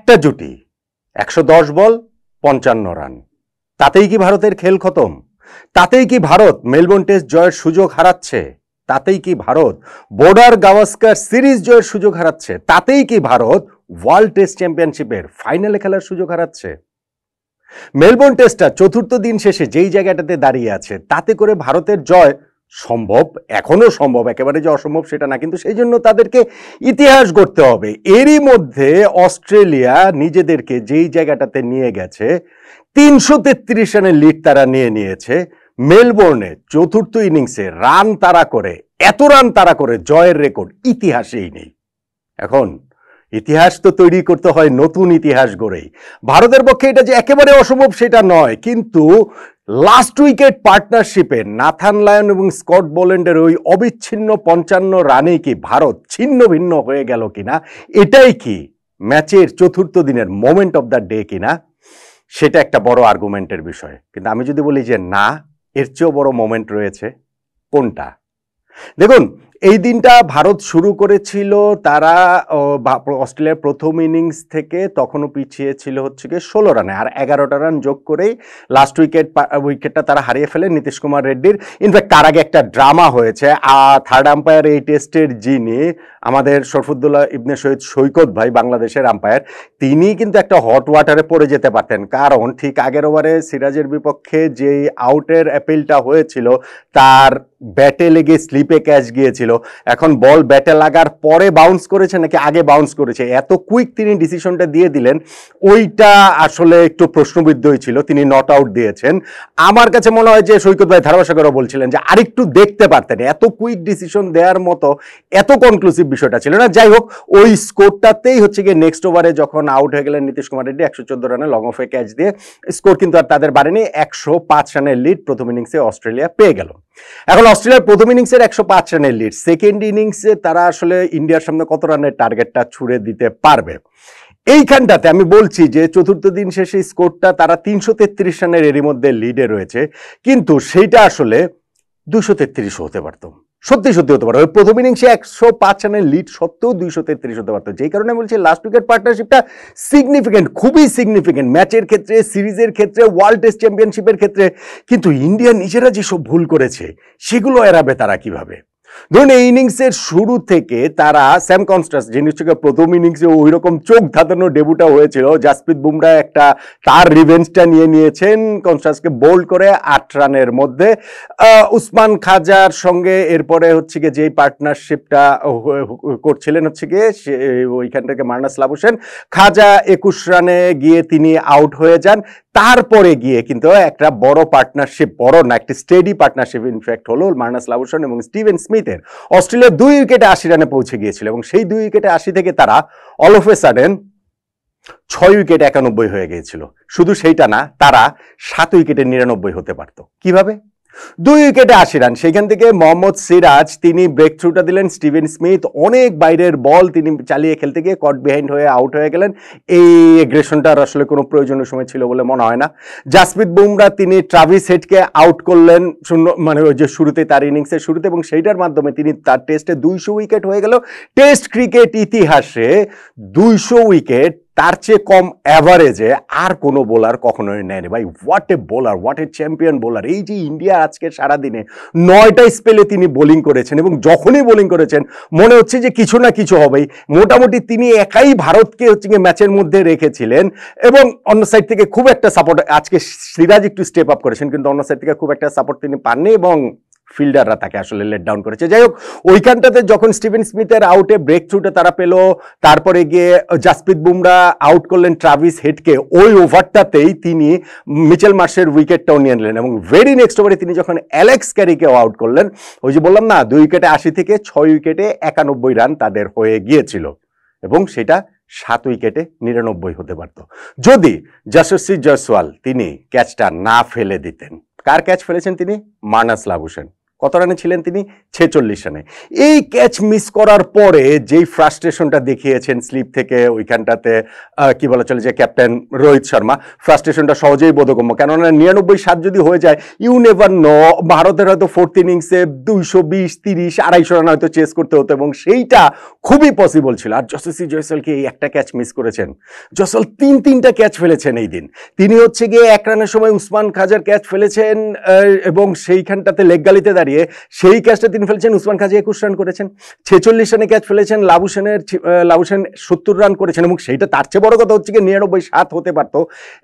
একটা জুটি 110 বল 55 রান, তাতেই কি ভারতের খেল খতম? তাতেই কি ভারত মেলবোর্ন টেস্ট জয়ের সুযোগ হারাচ্ছে? তাতেই কি ভারত বর্ডার গাভাস্কার সিরিজ জয়ের সুযোগ হারাচ্ছে? তাতেই কি ভারত ওয়ার্ল্ড টেস্ট চ্যাম্পিয়নশিপের ফাইনালে খেলার সুযোগ হারাচ্ছে? মেলবোর্ন টেস্টটা চতুর্থ দিন শেষে যেই জায়গাটাতে দাঁড়িয়ে আছে, তাতে করে ভারতের জয় সম্ভব, এখনো সম্ভব, একেবারে যে অসম্ভব সেটা না, কিন্তু সেই জন্য তাদেরকে ইতিহাস গড়তে হবে। এরই মধ্যে অস্ট্রেলিয়া নিজেদেরকে যেই জায়গাটাতে নিয়ে গেছে, 333 রানের লিড তারা নিয়েছে। মেলবোর্নে চতুর্থ ইনিংসে রান তাড়া করে, এত রান তাড়া করে জয়ের রেকর্ড ইতিহাসেই নেই। এখন ইতিহাস তো তৈরি করতে হয় নতুন ইতিহাস গড়েই। ভারতের পক্ষে এটা যে একেবারে অসম্ভব সেটা নয়, কিন্তু লাস্ট উইকেট পার্টনারশিপে নাথান লায়ন এবং স্কট বোল্যান্ডের ওই অবিচ্ছিন্ন 55 রানেই কি ভারত ছিন্ন ভিন্ন হয়ে গেল কিনা, এটাই কি ম্যাচের চতুর্থ দিনের মোমেন্ট অফ দ্য ডে কিনা, সেটা একটা বড় আর্গুমেন্টের বিষয়। কিন্তু আমি যদি বলি যে না, এর চেয়েও বড় মোমেন্ট রয়েছে, কোনটা? দেখুন, এই দিনটা ভারত শুরু করেছিল, তারা অস্ট্রেলিয়ার প্রথম ইনিংস থেকে তখনও পিছিয়ে ছিল হচ্ছে গিয়ে 16 রানে, আর 11টা রান যোগ করেই লাস্ট উইকেটটা তারা হারিয়ে ফেলে নীতিশ কুমার রেড্ডির। ইনফ্যাক্ট তার আগে একটা ড্রামা হয়েছে, থার্ড আম্পায়ার এই টেস্টের যিনি আমাদের শরফুদ্দৌলা ইবনে শহীদ সৈকত ভাই, বাংলাদেশের আম্পায়ার, তিনি কিন্তু একটা হট ওয়াটারে পড়ে যেতে পারতেন, কারণ ঠিক আগের ওভারে সিরাজের বিপক্ষে যেই আউটের অ্যাপিলটা হয়েছিল তার ব্যাটে লেগে স্লিপে ক্যাচ গিয়েছিল। এখন বল ব্যাটে লাগার পরে বাউন্স করেছে নাকি আগে বাউন্স করেছে, এত কুইক তিনি ডিসিশনটা দিয়ে দিলেন, ওইটা আসলে একটু প্রশ্নবিদ্ধ হয়েছিল। তিনি নট আউট দিয়েছেন। আমার কাছে মনে হয় যে সৈকত ভাই ধারাভাষ্যকারও বলছিলেন যে আরেকটু দেখতে পারতেন, এত কুইক ডিসিশন দেওয়ার মতো এত কনক্লুসিভ বিষয়টা ছিল না। যাই হোক, ওই স্কোরটাতেই হচ্ছে গিয়ে নেক্সট ওভারে যখন আউট হয়ে গেলেন নীতিশ কুমার রেড্ডি 114 রানে লং অফে ক্যাচ দিয়ে, স্কোর কিন্তু আর তাদের বাড়েনি। 105 রানের লিড প্রথম ইনিংসে অস্ট্রেলিয়া পেয়ে গেল। এখন অস্ট্রেলিয়ার প্রথম ইনিংসের 105 রানের লিড, সেকেন্ড ইনিংসে তারা আসলে ইন্ডিয়ার সামনে কত রানের টার্গেটটা ছুড়ে দিতে পারবে? এইখানটাতে আমি বলছি যে চতুর্থ দিন শেষে স্কোরটা তারা 333 রানের এরই মধ্যে লিডে রয়েছে, কিন্তু সেইটা আসলে 233 হতে পারত, সত্যি হতে পারে। ওই প্রথম ইনিংসে 105 রানের লিড সত্ত্বেও 233 হতে পারতো। যেই কারণে বলছি লাস্ট উইকেট পার্টনারশিপটা সিগনিফিকেন্ট, খুবই সিগনিফিকেন্ট ম্যাচের ক্ষেত্রে, সিরিজের ক্ষেত্রে, ওয়ার্ল্ড টেস্ট চ্যাম্পিয়নশিপের ক্ষেত্রে। কিন্তু ইন্ডিয়া নিজেরা যেসব ভুল করেছে সেগুলো এড়াবে তারা কিভাবে? ধরুন, এই ইনিংসের শুরু থেকে তারা স্যাম কনস্টান্স, যিনি হচ্ছে ওই ইনিংসে ওই রকম চোখ ধাঁধানো ডেবুটা হয়েছিল, জাসপ্রীত বুমরা একটা তার রিভেঞ্জটা নিয়েছেন কনস্টান্সকে বোল্ড করে 8 রানের মধ্যে। উসমান খাজার সঙ্গে এরপরে হচ্ছে গিয়ে যেই পার্টনারশিপটা করছিলেন হচ্ছে গিয়ে ওইখান থেকে মার্নাস লাবুশেন, খাজা 21 রানে গিয়ে তিনি আউট হয়ে যান। তারপরে গিয়ে কিন্তু একটা বড় পার্টনারশিপ, বড় না, একটা স্টেডি পার্টনারশিপ ইনফ্যাক্ট হলো মার্নাস লাবুশেন এবং স্টিভেন স্মিথের। অস্ট্রেলিয়া 2 উইকেটে 80 রানে পৌঁছে গিয়েছিল এবং সেই 2 উইকেটে 80 থেকে তারা অল অফ এ সাডেন 6 উইকেটে 91 হয়ে গিয়েছিল। শুধু সেইটা না, তারা 7 উইকেটে 99 হতে পারত। কিভাবে? 2 উইকেটে 80 রান, সেখান থেকে মোহাম্মদ সিরাজ তিনি ব্রেক থ্রুটা দিলেন, স্টিভেন স্মিথ অনেক বাইরের বল তিনি চালিয়ে খেলতে গিয়ে কট বিহাইন্ড হয়ে আউট হয়ে গেলেন। এই এগ্রেশনটার আসলে কোনো প্রয়োজনীয় সময় ছিল বলে মনে হয় না। জাসপ্রীত বুমরা তিনি ট্রাভিস হেডকে আউট করলেন মানে ওই যে শুরুতে, তার ইনিংসের শুরুতে, এবং সেইটার মাধ্যমে তিনি তার টেস্টে 200 উইকেট হয়ে গেল। টেস্ট ক্রিকেট ইতিহাসে 200 উইকেট, তার চেয়ে কম অ্যাভারেজে আর কোনো বোলার কখনোই নেয়নি ভাই। What a bowler, what a champion bowler. এই যে ইন্ডিয়া আজকে সারাদিনে 9টা স্পেলে তিনি বোলিং করেছেন এবং যখনই বোলিং করেছেন মনে হচ্ছে যে কিছু না কিছু হবেই। মোটামুটি তিনি একাই ভারতকে হচ্ছে গিয়ে ম্যাচের মধ্যে রেখেছিলেন এবং অন্য সাইড থেকে খুব একটা সাপোর্ট, আজকে সিরাজ একটু স্টেপ আপ করেছেন কিন্তু অন্য সাইড থেকে খুব একটা সাপোর্ট তিনি পাননি এবং ফিল্ডাররা তাকে আসলে লেট ডাউন করেছে। যাই হোক, ওইখানটাতে যখন স্টিভেন স্মিথের আউটে ব্রেক থ্রুটা তারা পেল, তারপরে গিয়ে জাসপ্রীত বুমরা আউট করলেন ট্রাভিস হেডকে, ওই ওভারটাতেই তিনি মিচেল মার্শের উইকেটটাও নিয়ে নিলেন এবং ভেরি নেক্সট ওভারে তিনি যখন অ্যালেক্স ক্যারিকেও আউট করলেন, ওই যে বললাম না 2 উইকেটে 80 থেকে 6 উইকেটে 91 রান তাদের হয়ে গিয়েছিল এবং সেটা 7 উইকেটে 99 হতে পারত যদি যশস্বী জয়সওয়াল তিনি ক্যাচটা না ফেলে দিতেন। কার ক্যাচ ফেলেছেন তিনি? Marnus Labuschagne. কত রানে ছিলেন তিনি? 46 রানে। এই ক্যাচ মিস করার পরে যেই ফ্রাস্ট্রেশনটা দেখিয়েছেন স্লিপ থেকে ওইখানটাতে কি বলা চলে যে ক্যাপ্টেন রোহিত শর্মা, ফ্রাস্ট্রেশনটা সহজেই বোধগম্য, কেননা 99 যদি হয়ে যায় ইউ নেভার নো, ভারতের হয়তো ফোর্থ ইনিংসে 220, 30, 250 রান হয়তো চেস করতে হতো এবং সেইটা খুবই পসিবল ছিল। আর যশস্বী জয়সওয়ালকে এই একটা ক্যাচ মিস করেছেন, জয়সওয়াল তিনটা ক্যাচ ফেলেছেন এই দিন। তিনি হচ্ছে গিয়ে 1 রানের সময় উসমান খাজার ক্যাচ ফেলেছেন এবং সেইখানটাতে লেগ গালিতে দাঁড়িয়ে সেই ক্যাচটা তিনি ফেলেছেন। উসমান খাজা 21 রান করেছেন, 46 রানে ক্যাচ ফেলেছেন। লাবু সেন 70 রান করেছেন এবং সেইটা তার চেয়ে বড় কথা হচ্ছে গিয়ে 99 হতে পারতো।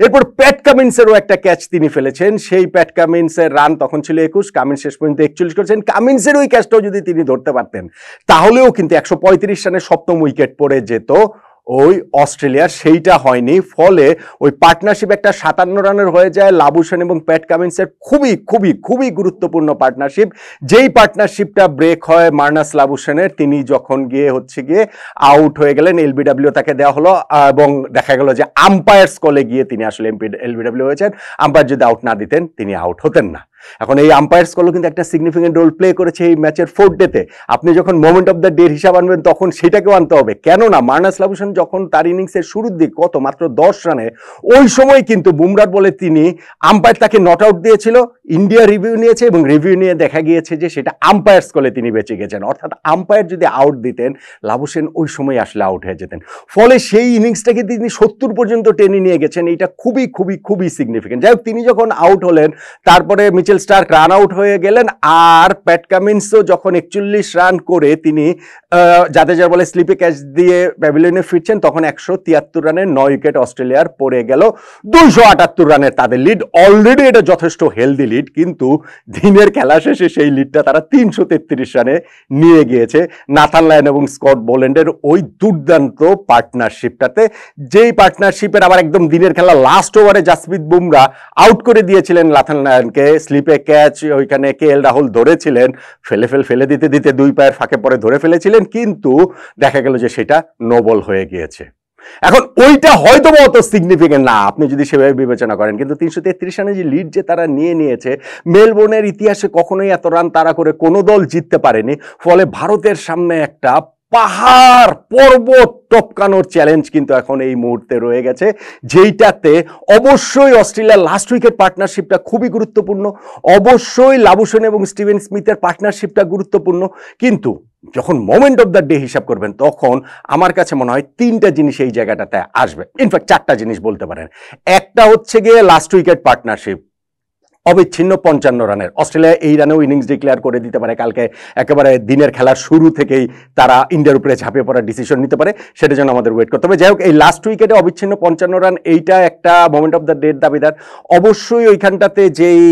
এরপর প্যাট কামিন্সেরও একটা ক্যাচ তিনি ফেলেছেন, সেই প্যাট কামিন্সের রান তখন ছিল 21, কামিন্স শেষ পর্যন্ত 41 করেছেন। কামিন্সের ওই ক্যাচটাও যদি তিনি ধরতে পারতেন তাহলেও কিন্তু 135 রানে 7ম উইকেট পড়ে যেত ওই অস্ট্রেলিয়ার, সেইটা হয়নি। ফলে ওই পার্টনারশিপ একটা 57 রানের হয়ে যায় লাবু সেন এবং প্যাট কামিন্সের, খুবই খুবই খুবই গুরুত্বপূর্ণ পার্টনারশিপ। যেই পার্টনারশিপটা ব্রেক হয় মার্নাস লাবু সেনের, তিনি যখন গিয়ে হচ্ছে গিয়ে আউট হয়ে গেলেন, এলবিডব্লিউ তাকে দেওয়া হলো এবং দেখা গেল যে আম্পায়ার্স কলে গিয়ে তিনি আসলে এলবিডব্লিউ হয়েছেন। আম্পায়ার যদি আউট না দিতেন তিনি আউট হতেন না। এখন এই আম্পায়ার্স কলও কিন্তু একটা সিগনিফিকেন্ট রোল প্লে করেছে এই ম্যাচের 4th ডেতে। আপনি যখন মোমেন্ট অফ দ্য ডে হিসাব আনবেন তখন সেটাকেও আনতে হবে, কেননা মার্নাস লাবু সেন যখন তার ইনিংসের শুরুর দিক মাত্র 10 রানে, ওই সময় কিন্তু বুমরার বলে তিনি আম্পায়ার তাকে নট আউট দিয়েছিল, ইন্ডিয়া রিভিউ নিয়েছে এবং রিভিউ নিয়ে দেখা গিয়েছে যে সেটা আম্পায়ার্স কলে তিনি বেঁচে গেছেন। অর্থাৎ আম্পায়ার যদি আউট দিতেন লাবু সেন ওই সময় আসলে আউট হয়ে যেতেন। ফলে সেই ইনিংসটাকে তিনি 70 পর্যন্ত টেনে নিয়ে গেছেন, এইটা খুবই খুবই খুবই সিগনিফিকেন্ট। যাই হোক, তিনি যখন আউট হলেন তারপরে মিচেল স্টার্ক রান আউট হয়ে গেলেন, আর প্যাট কামিন্সও যখন 41 রান করে তিনি জাদেজার বলে স্লিপে ক্যাচ দিয়ে প্যাভিলিয়নে ফিরছেন, তখন 173 রানে 9 উইকেট অস্ট্রেলিয়ার পড়ে গেল। 278 রানের তাদের লিড, অলরেডি এটা যথেষ্ট হেলদি লিড, কিন্তু দিনের খেলা শেষে সেই লিডটা তারা 333 রানে নিয়ে গিয়েছে নাথান লায়ন এবং স্কট বোল্যান্ডের ওই দুর্দান্ত পার্টনারশিপটাতে। যেই পার্টনারশিপের আবার একদম দিনের খেলা লাস্ট ওভারে জাসপ্রীত বুমরা আউট করে দিয়েছিলেন নাথান লায়নকে, স্লিপে ক্যাচ ওইখানে KL রাহুল ধরেছিলেন, ফেলে দিতে দিতে 2 পায়ের ফাঁকে পরে ধরে ফেলেছিলেন, কিন্তু দেখা গেল যে সেটা নো বল হয়ে গিয়েছে। এখন ওইটা হয়তো অত সিগনিফিকেন্ট না আপনি যদি সেভাবে বিবেচনা করেন, কিন্তু 333 রানে যে লিড যে তারা নিয়েছে, মেলবোর্নের ইতিহাসে কখনোই এত রান তারা করে কোনো দল জিততে পারেনি। ফলে ভারতের সামনে একটা পাহাড় পর্বত টপকানোর চ্যালেঞ্জ কিন্তু এখন এই মুহূর্তে রয়ে গেছে, যেইটাতে অবশ্যই অস্ট্রেলিয়ার লাস্ট উইকেট পার্টনারশিপটা খুবই গুরুত্বপূর্ণ, অবশ্যই লাবু সেন এবং স্টিভেন স্মিথের পার্টনারশিপটা গুরুত্বপূর্ণ, কিন্তু যখন মোমেন্ট অফ দ্য ডে হিসাব করবেন তখন আমার কাছে মনে হয় 3টা জিনিস এই জায়গাটাতে আসবে, ইনফ্যাক্ট 4টা জিনিস বলতে পারেন। একটা হচ্ছে গিয়ে লাস্ট উইকেট পার্টনারশিপ, অবিচ্ছিন্ন 55 রানের, অস্ট্রেলিয়া এই রানেও ইনিংস ডিক্লেয়ার করে দিতে পারে, কালকে একেবারে দিনের খেলার শুরু থেকেই তারা ইন্ডিয়ার উপরে ঝাঁপিয়ে পড়ার ডিসিশন নিতে পারে, সেটার জন্য আমাদের ওয়েট করতে হবে। যাই হোক, এই লাস্ট উইকেটে অবিচ্ছিন্ন 55 রান, এইটা একটা মোমেন্ট অফ দ্য ডের দাবিদার। অবশ্যই ওইখানটাতে যেই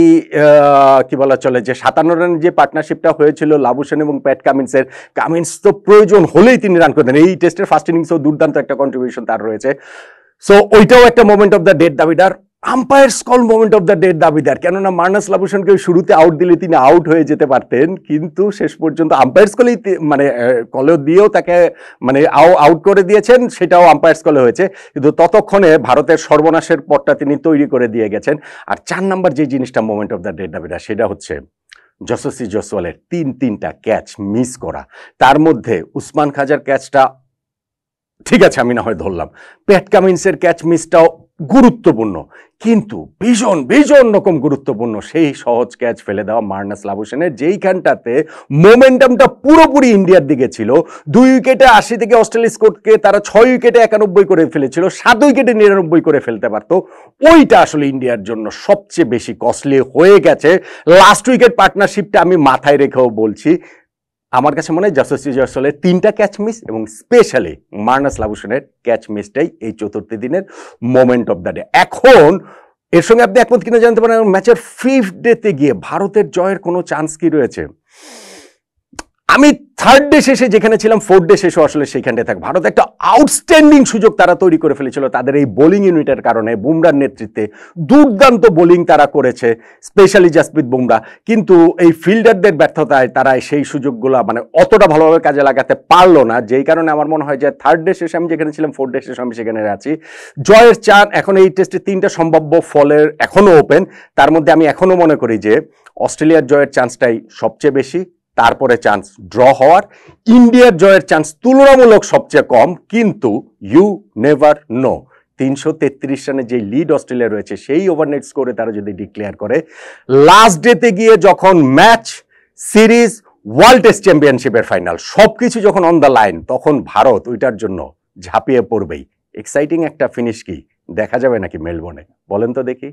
কি বলা চলে যে 57 রানের যে পার্টনারশিপটা হয়েছিল লাবু সেন এবং প্যাট কামিন্সের, কামিন্স তো প্রয়োজন হলেই তিনি রান করে দেন, এই টেস্টের ফার্স্ট ইনিংসেও দুর্দান্ত একটা কন্ট্রিবিউশন তার রয়েছে। সো ওইটাও একটা মোমেন্ট অফ দ্য ডের দাবিদার। Umpires call moment of the ডের দাবিদার, কেননা মার্নাস লাবু সেনকে শুরুতে আউট দিলে তিনি আউট হয়ে যেতে পারতেন, কিন্তু শেষ পর্যন্ত আম্পায়ার্স কলেই মানে কলে দিয়েও তাকে মানে আউট করে দিয়েছেন, সেটাও আম্পায়ার্স কলে হয়েছে, কিন্তু ততক্ষণে ভারতের সর্বনাশের পথটা তিনি তৈরি করে দিয়ে গেছেন। আর 4 নাম্বার যে জিনিসটা মোমেন্ট অফ দ্য ডের দাবিদার, সেটা হচ্ছে যশস্বী জয়সওয়ালের 3টা ক্যাচ মিস করা। তার মধ্যে উসমান খাজার ক্যাচটা ঠিক আছে, আমি না হয় ধরলাম, প্যাট কামিন্সের ক্যাচ মিসটাও গুরুত্বপূর্ণ, কিন্তু ভীষণ ভীষণ রকম গুরুত্বপূর্ণ সেই সহজ ক্যাচ ফেলে দেওয়া মার্নাস লাবু সেনের, যেইখানটাতে মোমেন্টামটা পুরোপুরি ইন্ডিয়ার দিকে ছিল। 2 উইকেটে 80 থেকে অস্ট্রেলিয়া স্কোরকে তারা 6 উইকেটে 91 করে ফেলেছিল, 7 উইকেটে 99 করে ফেলতে পারতো। ওইটা আসলে ইন্ডিয়ার জন্য সবচেয়ে বেশি কস্টলি হয়ে গেছে। লাস্ট উইকেট পার্টনারশিপটা আমি মাথায় রেখেও বলছি, আমার কাছে মনে হয় যশস্বী জয়সওয়ালের 3টা ক্যাচ মিস এবং স্পেশালি মার্নাস লাবু সেনের ক্যাচ মিসটাই এই 4র্থ দিনের মোমেন্ট অফ দ্য ডে। এখন এর সঙ্গে আপনি একমত কিনা জানতে পারেন, ম্যাচের 5th ডেতে গিয়ে ভারতের জয়ের কোনো চান্স কি রয়েছে? আমি থার্ড ডে শেষে যেখানে ছিলাম, ফোর্থ ডে শেষে আসলে সেইখানটায় থাকে। ভারত একটা আউটস্ট্যান্ডিং সুযোগ তারা তৈরি করে ফেলেছিল তাদের এই বোলিং ইউনিটের কারণে। বুমরার নেতৃত্বে দুর্দান্ত বোলিং তারা করেছে, স্পেশালি জাসপ্রীত বুমরা। কিন্তু এই ফিল্ডারদের ব্যর্থতায় তারা সেই সুযোগগুলো মানে অতটা ভালোভাবে কাজে লাগাতে পারলো না, যেই কারণে আমার মনে হয় যে থার্ড ডে শেষে আমি যেখানে ছিলাম, ফোর্থ ডে শেষে আমি সেখানে আছি। জয়ের চান এখন এই টেস্টে 3টা সম্ভাব্য ফলের এখনো ওপেন। তার মধ্যে আমি এখনো মনে করি যে অস্ট্রেলিয়ার জয়ের চান্সটাই সবচেয়ে বেশি, তারপরে চান্স ড্র হওয়ার। ইন্ডিয়ার জয়ের চান্স তুলনামূলক সবচেয়ে কম, কিন্তু ইউ নেভার নো। 333 রানে যে লিড অস্ট্রেলিয়া রয়েছে, সেই ওভারনেট স্কোরে তারা যদি ডিক্লেয়ার করে, লাস্ট ডেতে গিয়ে যখন ম্যাচ, সিরিজ, ওয়ার্ল্ড টেস্ট চ্যাম্পিয়নশিপের ফাইনাল সবকিছু যখন অন দ্য লাইন, তখন ভারত ওইটার জন্য ঝাঁপিয়ে পড়বেই। এক্সাইটিং একটা ফিনিশ কি দেখা যাবে নাকি মেলবোর্নে? বলেন তো দেখি।